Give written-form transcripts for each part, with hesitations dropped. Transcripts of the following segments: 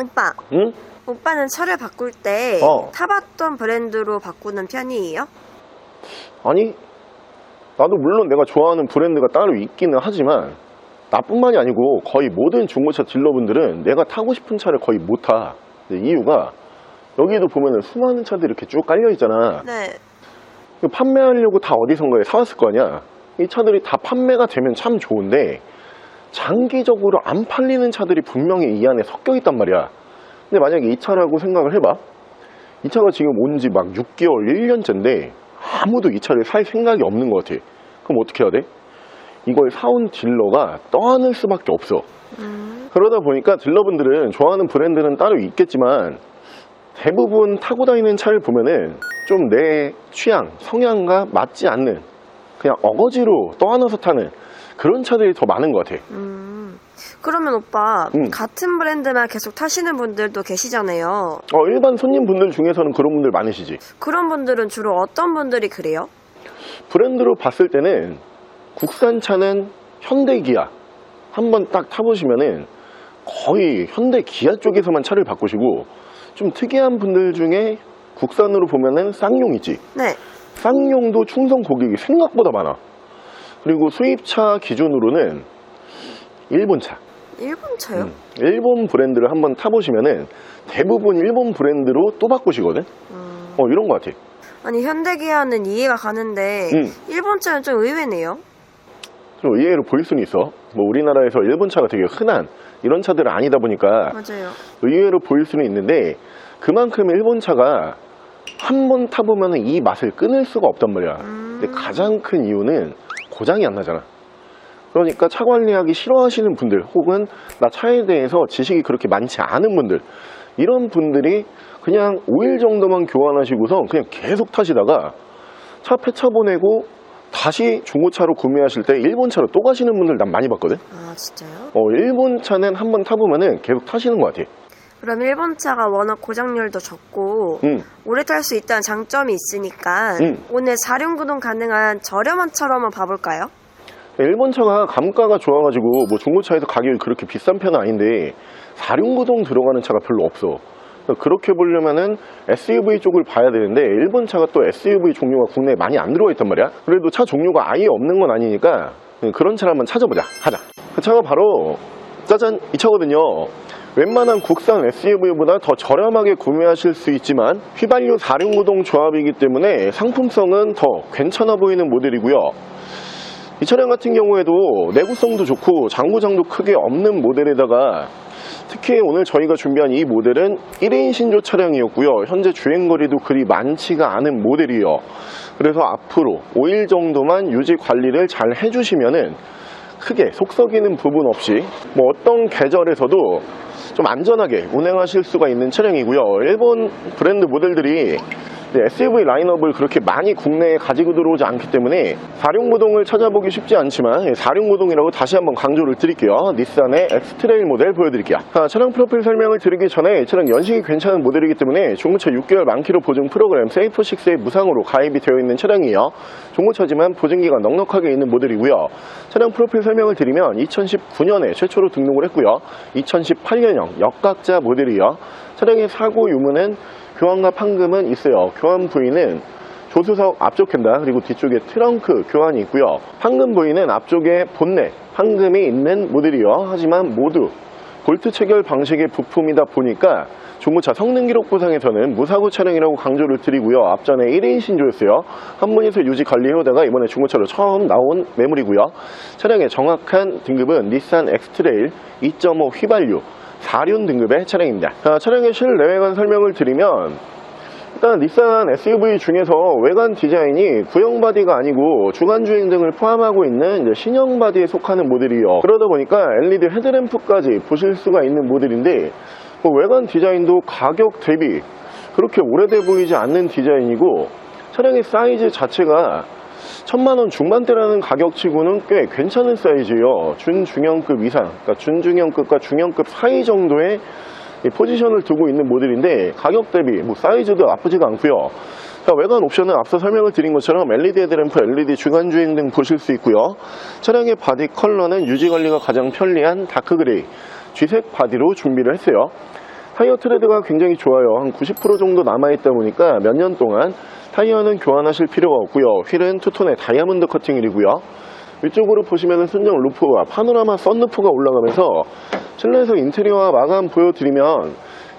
오빠, 응? 오빠는 차를 바꿀 때 어. 타봤던 브랜드로 바꾸는 편이에요? 아니, 나도 물론 내가 좋아하는 브랜드가 따로 있기는 하지만 나뿐만이 아니고 거의 모든 중고차 딜러분들은 내가 타고 싶은 차를 거의 못 타. 이유가 여기도 보면은 수많은 차들이 이렇게 쭉 깔려 있잖아. 네. 판매하려고 다 어디선가에 사왔을 거 아니야. 이 차들이 다 판매가 되면 참 좋은데 장기적으로 안 팔리는 차들이 분명히 이 안에 섞여 있단 말이야. 근데 만약에 이 차라고 생각을 해봐. 이 차가 지금 온 지 막 6개월, 1년째인데 아무도 이 차를 살 생각이 없는 것 같아. 그럼 어떻게 해야 돼? 이걸 사온 딜러가 떠안을 수밖에 없어. 그러다 보니까 딜러분들은 좋아하는 브랜드는 따로 있겠지만 대부분 타고 다니는 차를 보면은 좀 내 취향, 성향과 맞지 않는 그냥 어거지로 떠안아서 타는 그런 차들이 더 많은 것 같아. 그러면 오빠, 응. 같은 브랜드만 계속 타시는 분들도 계시잖아요. 일반 손님분들 중에서는 그런 분들 많으시지. 그런 분들은 주로 어떤 분들이 그래요? 브랜드로 봤을 때는 국산차는 현대 기아 한번 딱 타보시면은 거의 현대 기아 쪽에서만 차를 바꾸시고, 좀 특이한 분들 중에 국산으로 보면은 쌍용 있지. 네. 쌍용도 충성 고객이 생각보다 많아. 그리고 수입차 기준으로는 일본차, 일본 차요? 일본 브랜드를 한번 타보시면은 대부분 일본 브랜드로 또 바꾸시거든. 이런 것 같아. 아니, 현대기아는 이해가 가는데 일본 차는 좀 의외네요. 좀 의외로 보일 수는 있어. 뭐 우리나라에서 일본 차가 되게 흔한 이런 차들은 아니다 보니까 맞아요. 의외로 보일 수는 있는데, 그만큼 일본 차가 한 번 타보면 이 맛을 끊을 수가 없단 말이야. 근데 가장 큰 이유는 고장이 안 나잖아. 그러니까 차 관리하기 싫어하시는 분들, 혹은 나 차에 대해서 지식이 그렇게 많지 않은 분들, 이런 분들이 그냥 오일 정도만 교환하시고서 그냥 계속 타시다가 차 폐차 보내고 다시 중고차로 구매하실 때 일본 차로 또 가시는 분들 난 많이 봤거든. 아, 진짜요? 일본 차는 한번 타보면은 계속 타시는 것 같아. 그럼 일본 차가 워낙 고장률도 적고 오래 탈 수 있다는 장점이 있으니까 오늘 4륜구동 가능한 저렴한 차로 한번 봐볼까요? 일본 차가 감가가 좋아가지고 뭐 중고차에서 가격이 그렇게 비싼 편은 아닌데 4륜구동 들어가는 차가 별로 없어. 그렇게 보려면은 SUV 쪽을 봐야 되는데 일본 차가 또 SUV 종류가 국내에 많이 안 들어와 있단 말이야. 그래도 차 종류가 아예 없는 건 아니니까 그런 차를 한번 찾아보자. 하자. 그 차가 바로 짜잔, 이 차거든요. 웬만한 국산 SUV보다 더 저렴하게 구매하실 수 있지만 휘발유 4륜구동 조합이기 때문에 상품성은 더 괜찮아 보이는 모델이고요. 이 차량 같은 경우에도 내구성도 좋고 장고장도 크게 없는 모델에다가 특히 오늘 저희가 준비한 이 모델은 1인 신조 차량이었고요. 현재 주행거리도 그리 많지가 않은 모델이에요. 그래서 앞으로 5일 정도만 유지 관리를 잘 해주시면은 크게 속 썩이는 부분 없이 뭐 어떤 계절에서도 좀 안전하게 운행하실 수가 있는 차량이고요. 일본 브랜드 모델들이 SUV 라인업을 그렇게 많이 국내에 가지고 들어오지 않기 때문에 4륜구동을 찾아보기 쉽지 않지만 4륜구동이라고 다시 한번 강조를 드릴게요. 닛산의 엑스트레일 모델 보여드릴게요. 차량 프로필 설명을 드리기 전에 차량 연식이 괜찮은 모델이기 때문에 중고차 6개월 만키로 보증 프로그램 세이프6에 무상으로 가입이 되어 있는 차량이에요. 중고차지만 보증기가 넉넉하게 있는 모델이고요. 차량 프로필 설명을 드리면 2019년에 최초로 등록을 했고요. 2018년형 역각자 모델이에요. 차량의 사고 유무는 교환과 판금은 있어요. 교환 부위는 조수석 앞쪽 핸들 그리고 뒤쪽에 트렁크 교환이 있고요. 판금 부위는 앞쪽에 본넷 판금이 있는 모델이요. 하지만 모두 볼트 체결 방식의 부품이다 보니까 중고차 성능 기록 보상에서는 무사고 차량이라고 강조를 드리고요. 앞전에 1인 신조였어요. 한문에서 유지 관리해오다가 이번에 중고차로 처음 나온 매물이고요. 차량의 정확한 등급은 닛산 엑스트레일 2.5 휘발유 4륜 등급의 차량입니다. 차량의 실내외관 설명을 드리면 일단 닛산 SUV 중에서 외관 디자인이 구형 바디가 아니고 주간주행 등을 포함하고 있는 이제 신형 바디에 속하는 모델이에요. 그러다 보니까 LED 헤드램프까지 보실 수가 있는 모델인데 외관 디자인도 가격 대비 그렇게 오래돼 보이지 않는 디자인이고, 차량의 사이즈 자체가 1000만원 중반대라는 가격치고는 꽤 괜찮은 사이즈예요. 준중형급 이상, 그러니까 준중형급과 중형급 사이 정도의 포지션을 두고 있는 모델인데 가격 대비 뭐 사이즈도 나쁘지가 않고요. 외관 옵션은 앞서 설명을 드린 것처럼 LED 헤드램프, LED 주간주행 등 보실 수 있고요. 차량의 바디 컬러는 유지관리가 가장 편리한 다크그레이, 쥐색 바디로 준비를 했어요. 타이어 트레드가 굉장히 좋아요. 한 90% 정도 남아있다 보니까 몇 년 동안 타이어는 교환하실 필요가 없고요. 휠은 투톤의 다이아몬드 커팅휠이고요. 위쪽으로 보시면은 순정 루프와 파노라마 썬루프가 올라가면서 실내에서 인테리어와 마감 보여드리면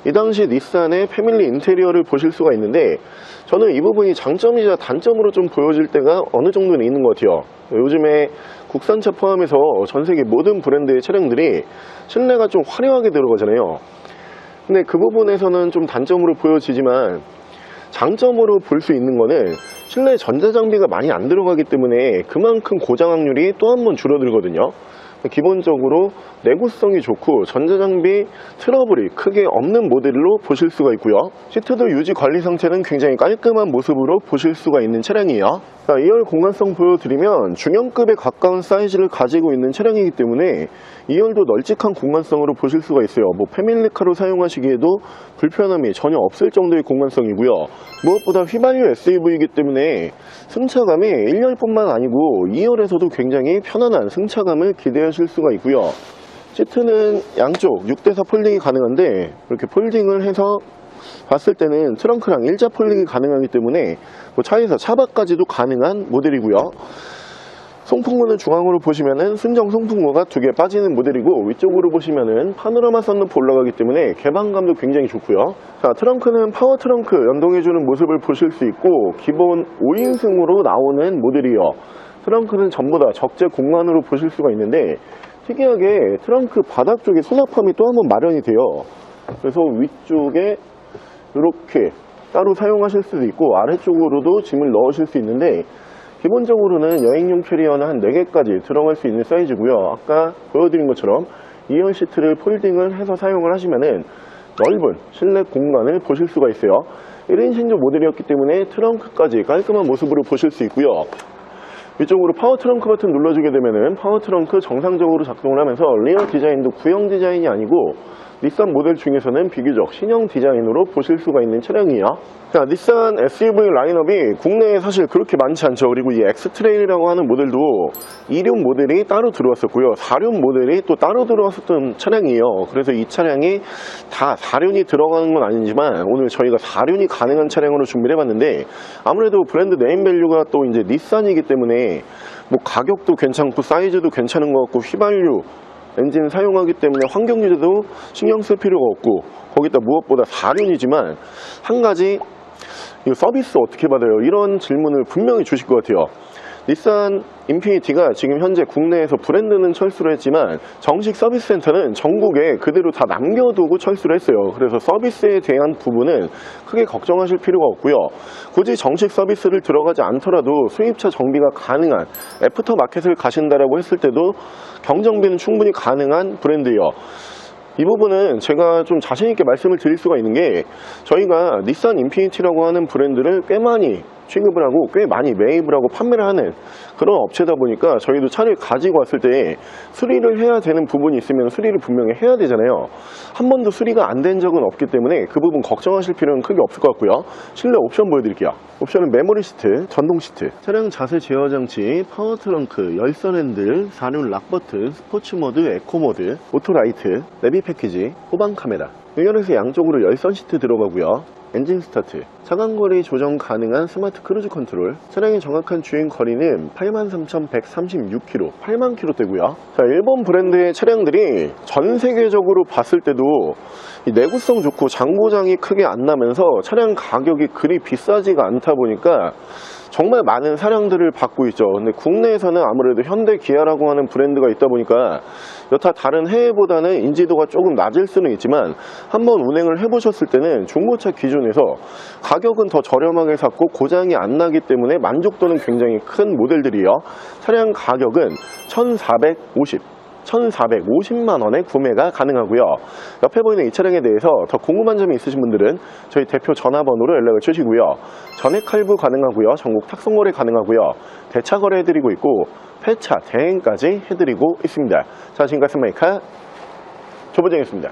이 당시 닛산의 패밀리 인테리어를 보실 수가 있는데, 저는 이 부분이 장점이자 단점으로 좀 보여질 때가 어느 정도는 있는 것 같아요. 요즘에 국산차 포함해서 전 세계 모든 브랜드의 차량들이 실내가 좀 화려하게 들어가잖아요. 근데 그 부분에서는 좀 단점으로 보여지지만, 장점으로 볼 수 있는 거는 실내 전자장비가 많이 안 들어가기 때문에 그만큼 고장 확률이 또 한 번 줄어들거든요. 기본적으로 내구성이 좋고 전자장비 트러블이 크게 없는 모델로 보실 수가 있고요. 시트도 유지 관리 상태는 굉장히 깔끔한 모습으로 보실 수가 있는 차량이에요. 자, 2열 공간성 보여드리면 중형급에 가까운 사이즈를 가지고 있는 차량이기 때문에 2열도 널찍한 공간성으로 보실 수가 있어요. 뭐 패밀리카로 사용하시기에도 불편함이 전혀 없을 정도의 공간성이고요. 무엇보다 휘발유 SUV이기 때문에 승차감이 1열뿐만 아니고 2열에서도 굉장히 편안한 승차감을 기대하실 수가 있고요. 시트는 양쪽 6대4 폴딩이 가능한데, 이렇게 폴딩을 해서 봤을 때는 트렁크랑 일자 폴딩이 가능하기 때문에 뭐 차에서 차 밖까지도 가능한 모델이고요. 송풍구는 중앙으로 보시면은 순정 송풍구가 2개 빠지는 모델이고, 위쪽으로 보시면은 파노라마 썬루프 올라가기 때문에 개방감도 굉장히 좋고요. 자, 트렁크는 파워 트렁크 연동해주는 모습을 보실 수 있고, 기본 5인승으로 나오는 모델이요. 트렁크는 전부 다 적재 공간으로 보실 수가 있는데, 특이하게 트렁크 바닥 쪽에 수납함이 또 한 번 마련이 돼요. 그래서 위쪽에 이렇게 따로 사용하실 수도 있고, 아래쪽으로도 짐을 넣으실 수 있는데, 기본적으로는 여행용 캐리어는 한 4개까지 들어갈 수 있는 사이즈고요. 아까 보여드린 것처럼 2열 시트를 폴딩을 해서 사용을 하시면은 넓은 실내 공간을 보실 수가 있어요. 1인 신조 모델이었기 때문에 트렁크까지 깔끔한 모습으로 보실 수 있고요. 위쪽으로 파워 트렁크 버튼 눌러주게 되면은 파워 트렁크 정상적으로 작동을 하면서 리어 디자인도 구형 디자인이 아니고 닛산 모델 중에서는 비교적 신형 디자인으로 보실 수가 있는 차량이에요. 자, 닛산 SUV 라인업이 국내에 사실 그렇게 많지 않죠. 그리고 이 엑스트레일이라고 하는 모델도 2륜 모델이 따로 들어왔었고요. 4륜 모델이 또 따로 들어왔었던 차량이에요. 그래서 이 차량이 다 4륜이 들어가는 건 아니지만 오늘 저희가 4륜이 가능한 차량으로 준비를 해봤는데, 아무래도 브랜드 네임밸류가 또 이제 닛산이기 때문에 뭐 가격도 괜찮고 사이즈도 괜찮은 것 같고 휘발유 엔진 사용하기 때문에 환경유지도 신경 쓸 필요가 없고, 거기다 무엇보다 4륜이지만 한 가지, 이거 서비스 어떻게 받아요? 이런 질문을 분명히 주실 것 같아요. 닛산 인피니티가 지금 현재 국내에서 브랜드는 철수를 했지만 정식 서비스 센터는 전국에 그대로 다 남겨두고 철수를 했어요. 그래서 서비스에 대한 부분은 크게 걱정하실 필요가 없고요. 굳이 정식 서비스를 들어가지 않더라도 수입차 정비가 가능한 애프터 마켓을 가신다라고 했을 때도 경정비는 충분히 가능한 브랜드예요. 이 부분은 제가 좀 자신있게 말씀을 드릴 수가 있는 게, 저희가 닛산 인피니티라고 하는 브랜드를 꽤 많이 취급을 하고 꽤 많이 매입을 하고 판매를 하는 그런 업체다 보니까 저희도 차를 가지고 왔을 때 수리를 해야 되는 부분이 있으면 수리를 분명히 해야 되잖아요. 한 번도 수리가 안 된 적은 없기 때문에 그 부분 걱정하실 필요는 크게 없을 것 같고요. 실내 옵션 보여드릴게요. 옵션은 메모리 시트, 전동 시트, 차량 자세 제어 장치, 파워 트렁크, 열선 핸들, 4륜 락 버튼, 스포츠 모드, 에코 모드, 오토 라이트, 내비 패키지, 후방 카메라, 1열에서 양쪽으로 열선 시트 들어가고요. 엔진 스타트, 차간거리 조정 가능한 스마트 크루즈 컨트롤, 차량의 정확한 주행 거리는 83,136km, 8만 km대고요. 자, 일본 브랜드의 차량들이 전 세계적으로 봤을 때도 이 내구성 좋고 장고장이 크게 안 나면서 차량 가격이 그리 비싸지가 않다 보니까 정말 많은 사랑들을 받고 있죠. 근데 국내에서는 아무래도 현대 기아라고 하는 브랜드가 있다 보니까 여타 다른 해외보다는 인지도가 조금 낮을 수는 있지만 한번 운행을 해보셨을 때는 중고차 기준에서 가격은 더 저렴하게 샀고 고장이 안 나기 때문에 만족도는 굉장히 큰 모델들이에요. 차량 가격은 1,450만원에 구매가 가능하고요. 옆에 보이는 이 차량에 대해서 더 궁금한 점이 있으신 분들은 저희 대표 전화번호로 연락을 주시고요. 전액 할부 가능하고요. 전국 탁송 거래 가능하고요. 대차 거래 해드리고 있고 폐차 대행까지 해드리고 있습니다. 자, 지금까지 스마이카 조보정이었습니다.